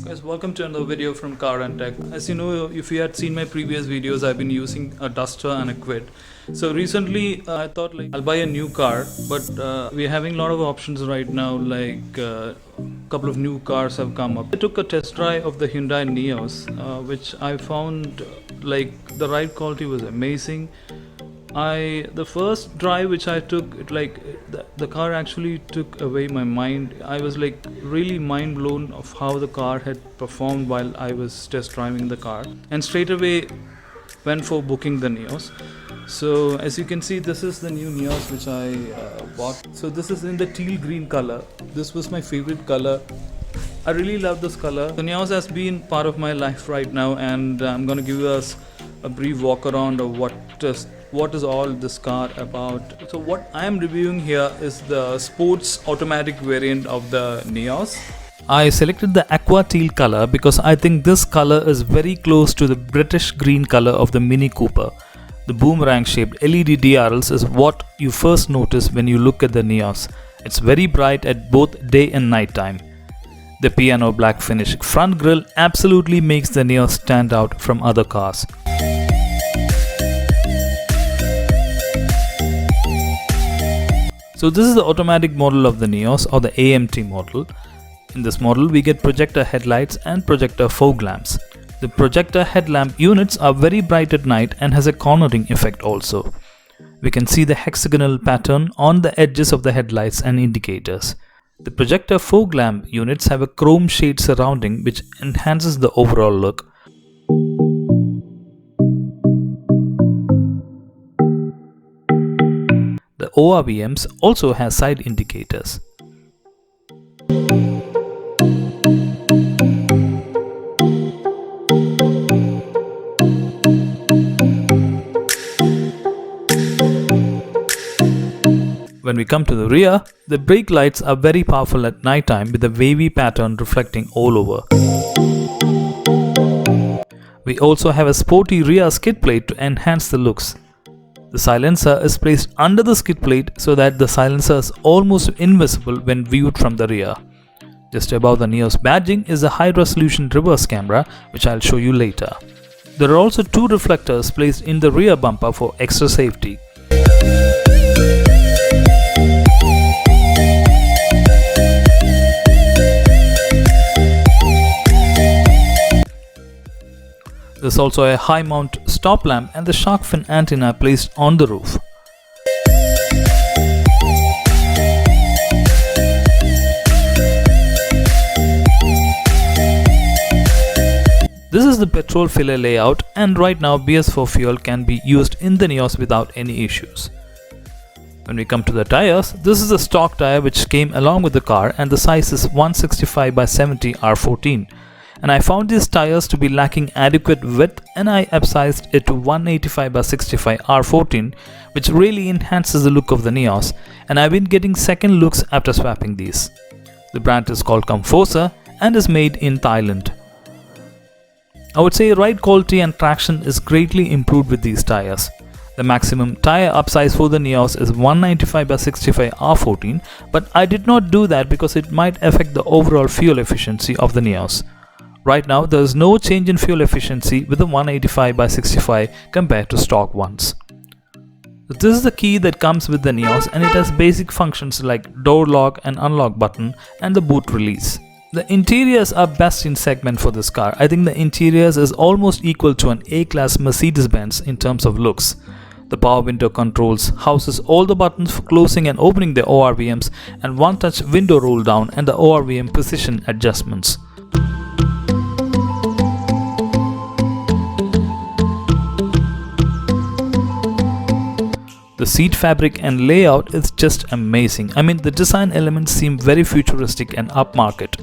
Guys, welcome to another video from Car and Tech. As you know, if you had seen my previous videos, I've been using a Duster and a Quid. So recently I thought I'll buy a new car, but we're having a lot of options right now, like a couple of new cars have come up. I took a test drive of the Hyundai Nios, which I found the ride quality was amazing. The first drive which I took, the car actually took away my mind. I was really mind blown of how the car had performed while I was test driving the car, and straight away went for booking the Nios. So as you can see, this is the new Nios which I bought. So this is in the teal green color. This was my favorite color. I really love this color. The Nios has been part of my life right now, and I'm gonna give us a brief walk around of what is all this car about. So what I am reviewing here is the sports automatic variant of the Nios. I selected the aqua teal color because I think this color is very close to the British green color of the Mini Cooper. The boomerang shaped LED DRLs is what you first notice when you look at the Nios. It's very bright at both day and night time. The piano black finish front grille absolutely makes the Nios stand out from other cars. So this is the automatic model of the Nios, or the AMT model. In this model we get projector headlights and projector fog lamps. The projector headlamp units are very bright at night and has a cornering effect also. We can see the hexagonal pattern on the edges of the headlights and indicators. The projector fog lamp units have a chrome shade surrounding which enhances the overall look. The ORVMs also have side indicators. When we come to the rear, the brake lights are very powerful at night time with a wavy pattern reflecting all over. We also have a sporty rear skid plate to enhance the looks. The silencer is placed under the skid plate so that the silencer is almost invisible when viewed from the rear. Just above the Nios badging is a high-resolution reverse camera, which I'll show you later. There are also two reflectors placed in the rear bumper for extra safety. There's also a high mount stop lamp and the shark fin antenna placed on the roof. This is the petrol filler layout, and right now BS4 fuel can be used in the Nios without any issues. When we come to the tires, this is a stock tire which came along with the car, and the size is 165/70 R14. And I found these tires to be lacking adequate width, and I upsized it to 185/65 R14, which really enhances the look of the Nios, and I've been getting second looks after swapping these. The brand is called Comforsa and is made in Thailand. I would say ride quality and traction is greatly improved with these tires. The maximum tire upsize for the Nios is 195/65 R14, but I did not do that because it might affect the overall fuel efficiency of the Nios. Right now, there is no change in fuel efficiency with the 185/65 compared to stock ones. This is the key that comes with the Nios, and it has basic functions like door lock and unlock button and the boot release. The interiors are best in segment for this car. I think the interiors is almost equal to an A-class Mercedes-Benz in terms of looks. The power window controls houses all the buttons for closing and opening the ORVMs, and one-touch window roll down and the ORVM position adjustments. The seat fabric and layout is just amazing. I mean, the design elements seem very futuristic and upmarket.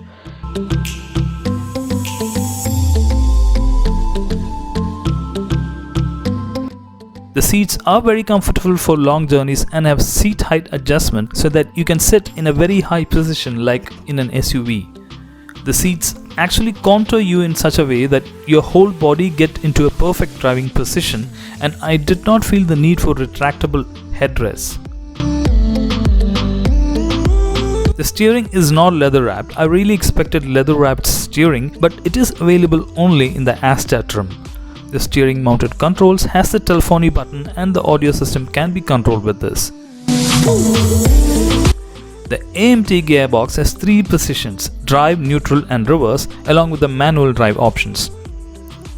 The seats are very comfortable for long journeys and have seat height adjustment so that you can sit in a very high position like in an SUV. The seats actually contour you in such a way that your whole body gets into a perfect driving position, and I did not feel the need for retractable headrests. The steering is not leather wrapped. I really expected leather wrapped steering, but it is available only in the Asta trim. The steering mounted controls has the telephony button and the audio system can be controlled with this. The AMT gearbox has 3 positions: drive, neutral and reverse, along with the manual drive options.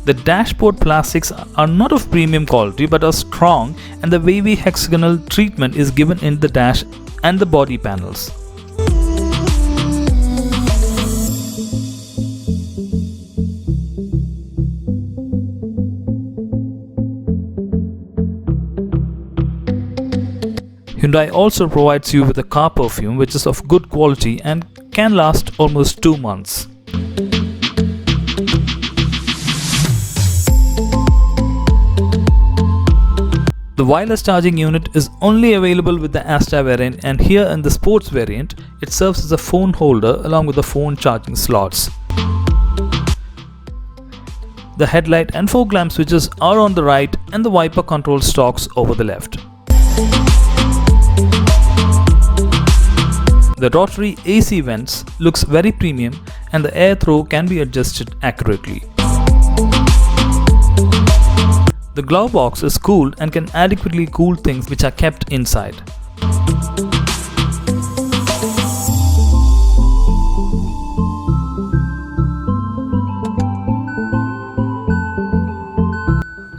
The dashboard plastics are not of premium quality but are strong, and the wavy hexagonal treatment is given in the dash and the body panels. Hyundai also provides you with a car perfume which is of good quality and can last almost 2 months. The wireless charging unit is only available with the Asta variant, and here in the sports variant, it serves as a phone holder along with the phone charging slots. The headlight and fog lamp switches are on the right and the wiper control stalks over the left. The rotary AC vents looks very premium and the air throw can be adjusted accurately. The glove box is cooled and can adequately cool things which are kept inside.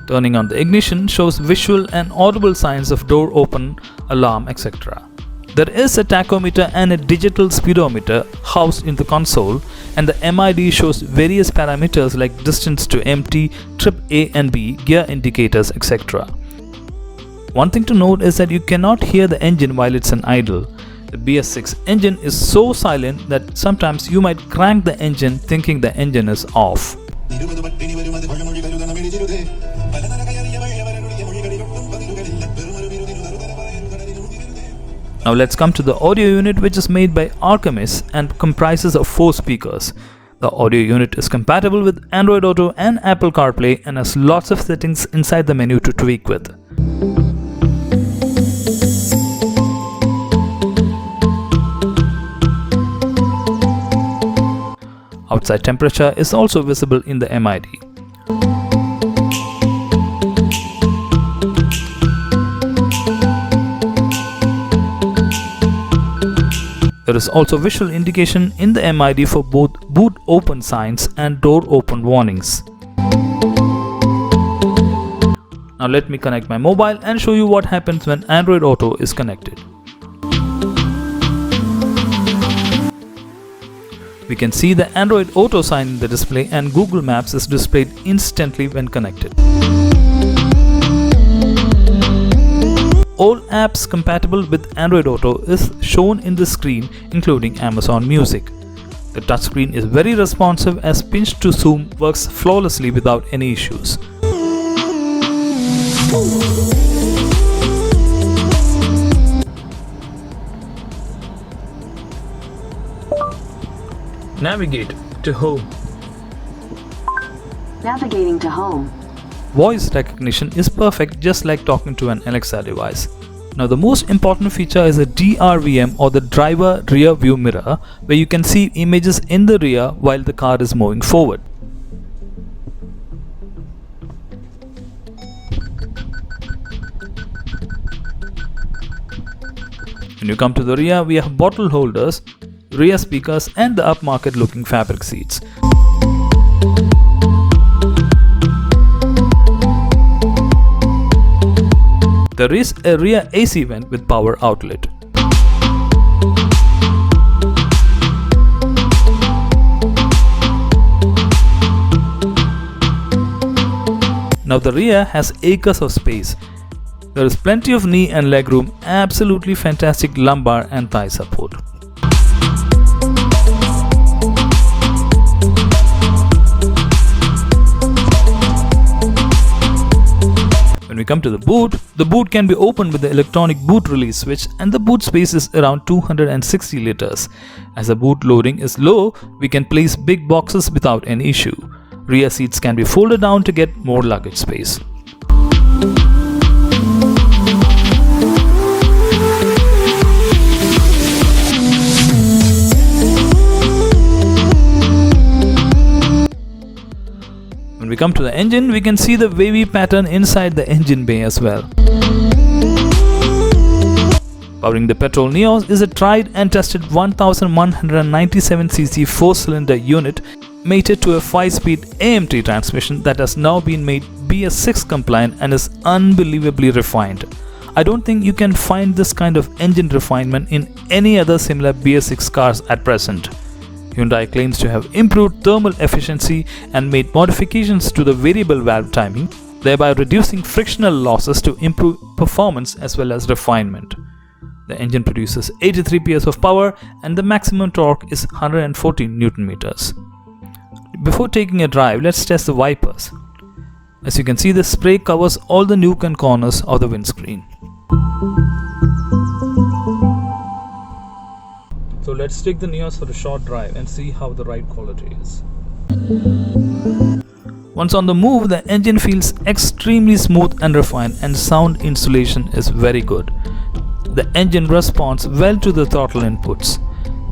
Turning on the ignition shows visual and audible signs of door open, alarm, etc. There is a tachometer and a digital speedometer housed in the console, and the MID shows various parameters like distance to empty, trip A and B, gear indicators, etc. One thing to note is that you cannot hear the engine while it's in idle. The BS6 engine is so silent that sometimes you might crank the engine thinking the engine is off. Now let's come to the audio unit, which is made by Artemis and comprises of 4 speakers. The audio unit is compatible with Android Auto and Apple CarPlay and has lots of settings inside the menu to tweak with. Outside temperature is also visible in the MID. There is also visual indication in the MID for both boot open signs and door open warnings. Now let me connect my mobile and show you what happens when Android Auto is connected. We can see the Android Auto sign in the display, and Google Maps is displayed instantly when connected. All apps compatible with Android Auto is shown in the screen, including Amazon Music. The touchscreen is very responsive as pinch to zoom works flawlessly without any issues. Navigate to home. Navigating to home. Voice recognition is perfect, just like talking to an Alexa device. Now the most important feature is a DRVM, or the driver rear view mirror, where you can see images in the rear while the car is moving forward. When you come to the rear, we have bottle holders, rear speakers and the upmarket looking fabric seats. There is a rear AC vent with power outlet. Now the rear has acres of space. There is plenty of knee and leg room, absolutely fantastic lumbar and thigh support. When we come to the boot can be opened with the electronic boot release switch, and the boot space is around 260 liters. As the boot loading is low, we can place big boxes without any issue. Rear seats can be folded down to get more luggage space. When we come to the engine, we can see the wavy pattern inside the engine bay as well. Powering the petrol Nios is a tried and tested 1197cc 4-cylinder unit mated to a 5-speed AMT transmission that has now been made BS6 compliant and is unbelievably refined. I don't think you can find this kind of engine refinement in any other similar BS6 cars at present. Hyundai claims to have improved thermal efficiency and made modifications to the variable valve timing, thereby reducing frictional losses to improve performance as well as refinement. The engine produces 83 PS of power and the maximum torque is 114 Nm. Before taking a drive, let's test the wipers. As you can see, the spray covers all the nook and corners of the windscreen. So let's take the Nios for a short drive and see how the ride quality is. Once on the move, the engine feels extremely smooth and refined, and sound insulation is very good. The engine responds well to the throttle inputs.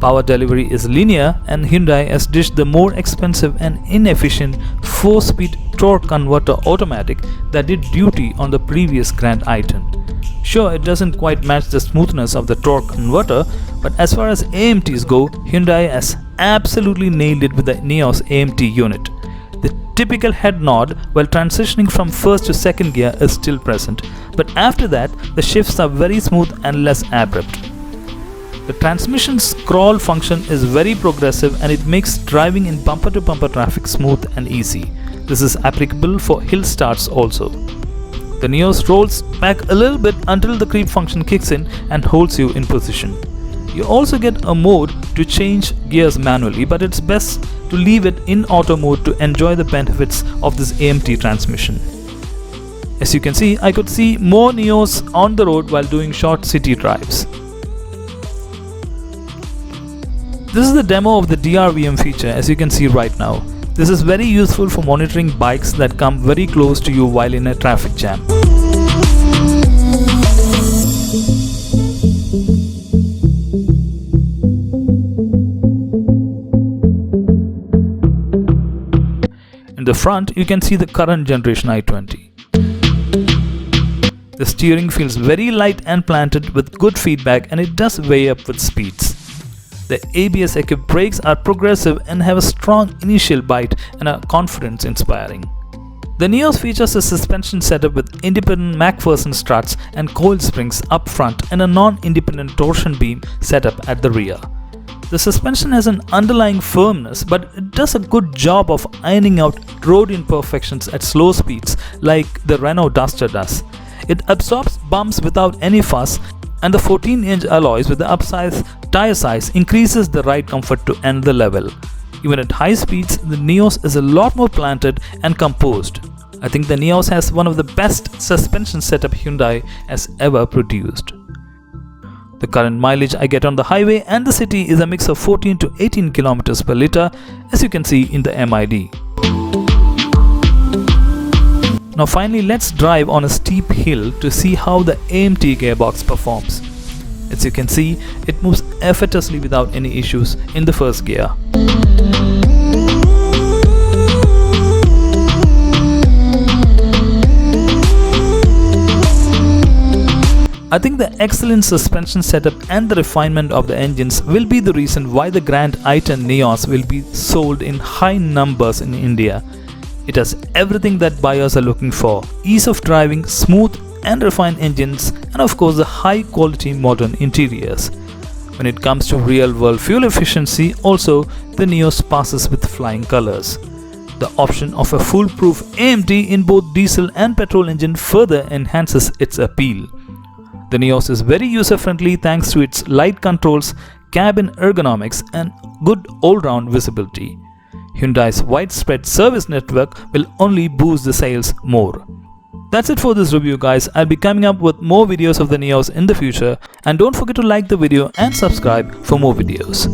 Power delivery is linear, and Hyundai has ditched the more expensive and inefficient 4-speed torque converter automatic that did duty on the previous Grand i10. Sure, it doesn't quite match the smoothness of the torque converter, but as far as AMTs go, Hyundai has absolutely nailed it with the Nios AMT unit. The typical head nod while transitioning from first to second gear is still present, but after that, the shifts are very smooth and less abrupt. The transmission scroll function is very progressive and it makes driving in bumper-to-bumper traffic smooth and easy. This is applicable for hill starts also. The Nios rolls back a little bit until the creep function kicks in and holds you in position. You also get a mode to change gears manually, but it's best to leave it in auto mode to enjoy the benefits of this AMT transmission. As you can see, I could see more Nios on the road while doing short city drives. This is the demo of the DRVM feature, as you can see right now. This is very useful for monitoring bikes that come very close to you while in a traffic jam. In the front, you can see the current generation i20. The steering feels very light and planted with good feedback, and it does weigh up with speeds. The ABS equipped brakes are progressive and have a strong initial bite and are confidence inspiring. The Nios features a suspension setup with independent MacPherson struts and coil springs up front and a non-independent torsion beam setup at the rear. The suspension has an underlying firmness, but it does a good job of ironing out road imperfections at slow speeds like the Renault Duster does. It absorbs bumps without any fuss, and the 14-inch alloys with the Upsize tire size increases the ride comfort to another level. Even at high speeds, the Nios is a lot more planted and composed. I think the Nios has one of the best suspension setup Hyundai has ever produced. The current mileage I get on the highway and the city is a mix of 14 to 18 kilometers per liter, as you can see in the MID. Now finally, let's drive on a steep hill to see how the AMT gearbox performs. As you can see, it moves effortlessly without any issues in the first gear. I think the excellent suspension setup and the refinement of the engines will be the reason why the Grand i10 Nios will be sold in high numbers in India. It has everything that buyers are looking for: ease of driving, smooth and refined engines, and of course the high quality modern interiors. When it comes to real world fuel efficiency, also the Nios passes with flying colors. The option of a foolproof AMT in both diesel and petrol engine further enhances its appeal. The Nios is very user friendly thanks to its light controls, cabin ergonomics and good all-round visibility. Hyundai's widespread service network will only boost the sales more. That's it for this review, guys. I'll be coming up with more videos of the Nios in the future, and don't forget to like the video and subscribe for more videos.